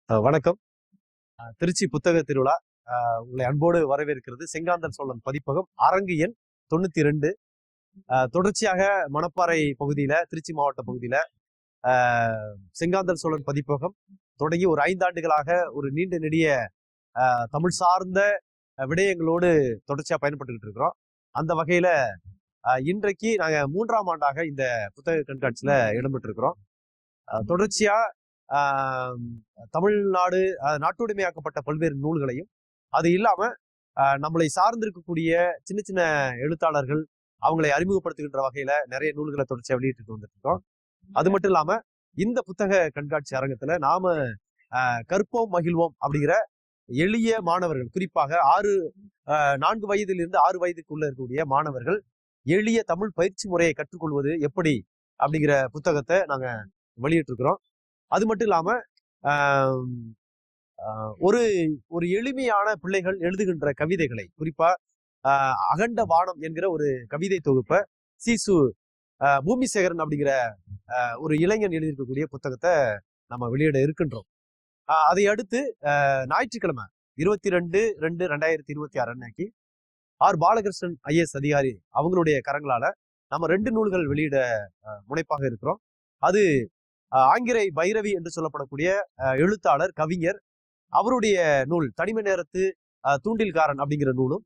வணக்கம். திருச்சி புத்தக திருவிழா உங்களை அன்போடு வரவேற்கிறது. செங்காந்தன் சோழன் பதிப்பகம் அரங்கு எண் 92. தொடர்ச்சியாக மணப்பாறை பகுதியில, திருச்சி மாவட்ட பகுதியில செங்காந்தன் சோழன் பதிப்பகம் தொடங்கி ஒரு 5 ஆண்டுகளாக ஒரு நீண்ட நெடிய தமிழ் சார்ந்த விடயங்களோடு தொடர்ச்சியா பயன்பட்டுக்கிட்டு இருக்கிறோம். அந்த வகையில இன்றைக்கு நாங்க 3ஆம் ஆண்டாக இந்த புத்தக கண்காட்சியில இடம்பெற்று இருக்கிறோம். தொடர்ச்சியா தமிழ்நாடு நாட்டுடைமையாக்கப்பட்ட பல்வேறு நூல்களையும், அது இல்லாம நம்மளை சார்ந்திருக்கக்கூடிய சின்ன சின்ன எழுத்தாளர்கள் அவங்களை அறிமுகப்படுத்துகின்ற வகையில நிறைய நூல்களை தொடர்ச்சியா வெளியிட்டு வந்துட்டு இருக்கோம். அது மட்டும் இல்லாம இந்த புத்தக கண்காட்சி அரங்கத்துல நாம கற்போம் மகிழ்வோம் அப்படிங்கிற எளிய மாணவர்கள், குறிப்பாக 4 வயதிலிருந்து 6 வயதுக்குள்ள இருக்கக்கூடிய மாணவர்கள் எளிய தமிழ் பயிற்சி முறையை கற்றுக்கொள்வது எப்படி அப்படிங்கிற புத்தகத்தை நாங்க வெளியிட்டு இருக்கிறோம். அது மட்டும் இல்லாம ஒரு ஒரு எளிமையான பிள்ளைகள் எழுதுகின்ற கவிதைகளை, குறிப்பா அகண்ட வானம் என்கிற ஒரு கவிதை தொகுப்பை சீசு பூமிசேகரன் அப்படிங்கிற ஒரு இளைஞன் எழுதியிருக்கக்கூடிய புத்தகத்தை நம்ம வெளியிட இருக்கின்றோம். அதை அடுத்து ஞாயிற்றுக்கிழமை 22/2/2026 அன்னைக்கு பாலகிருஷ்ணன் IAS அதிகாரி அவங்களுடைய கரங்களால நம்ம 2 நூல்கள் வெளியிட முனைப்பாக இருக்கிறோம். அது ஆங்கிரை பைரவி என்று சொல்லப்படக்கூடிய எழுத்தாளர், கவிஞர், அவருடைய நூல் தனிமை நேரத்து தூண்டில்காரன் அப்படிங்கிற நூலும்,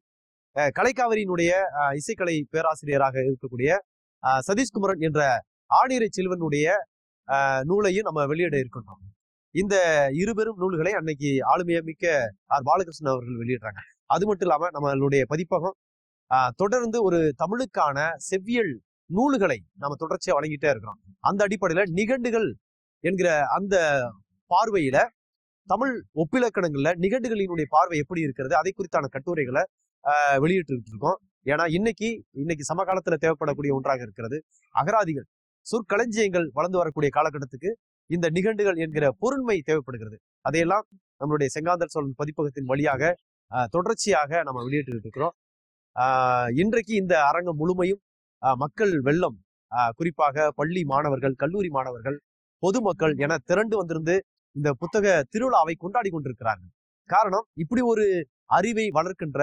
கலைக்காவிரியினுடைய இசைக்கலை பேராசிரியராக இருக்கக்கூடிய சதீஷ்குமரன் என்ற ஆணிரை செல்வனுடைய நூலையும் நம்ம வெளியிட இருக்கின்றோம். இந்த இருபெரும் நூல்களை அன்னைக்கு ஆளுமைய மிக்க பாலகிருஷ்ணன் அவர்கள் வெளியிடுறாங்க. அது மட்டும் இல்லாம நம்மளுடைய பதிப்பகம் தொடர்ந்து ஒரு தமிழுக்கான செவ்வியல் நூல்களை நம்ம தொடர்ச்சியா வழங்கிட்டே இருக்கிறோம். அந்த அடிப்படையில நிகண்டுகள் என்கிற அந்த பார்வையில தமிழ் ஒப்பிலக்கணங்கள்ல நிகண்டுகளினுடைய பார்வை எப்படி இருக்கிறது, அதை குறித்தான கட்டுரைகளை வெளியிட்டு இருக்கோம். ஏன்னா இன்னைக்கு சமகாலத்துல தேவைப்படக்கூடிய ஒன்றாக இருக்கிறது அகராதிகள், சொற்களஞ்சியங்கள் வளர்ந்து வரக்கூடிய காலகட்டத்துக்கு இந்த நிகண்டுகள் என்கிற பொருண்மை தேவைப்படுகிறது. அதையெல்லாம் நம்மளுடைய செங்காந்தன் சோழன் பதிப்பகத்தின் வழியாக தொடர்ச்சியாக நம்ம வெளியிட்டு இருக்கிறோம். இன்றைக்கு இந்த அரங்கம் முழுமையும் மக்கள் வெள்ளம், குறிப்பாக பள்ளி மாணவர்கள், கல்லூரி மாணவர்கள், பொதுமக்கள் என திரண்டு வந்திருந்து இந்த புத்தக திருவிழாவை கொண்டாடி கொண்டிருக்கிறார்கள். காரணம், இப்படி ஒரு அறிவை வளர்க்கின்ற,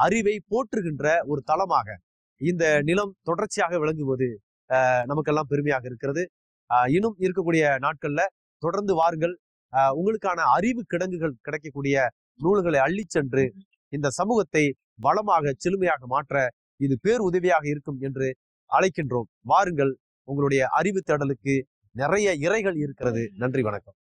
அறிவை போற்றுகின்ற ஒரு தளமாக இந்த நிலம் தொடர்ச்சியாக விளங்குவது நமக்கெல்லாம் பெருமையாக இருக்கிறது. இன்னும் இருக்கக்கூடிய நாட்கள்ல தொடர்ந்து வாருங்கள். உங்களுக்கான அறிவு கிடங்குகள் கிடைக்கக்கூடிய நூல்களை அள்ளி சென்று இந்த சமூகத்தை வளமாக செழுமையாக மாற்ற இது பேர் உதவியாக இருக்கும் என்று அழைக்கின்றோம். வாருங்கள், உங்களுடைய அறிவு தேடலுக்கு நிறைய இறைகள் இருக்கிறது. நன்றி, வணக்கம்.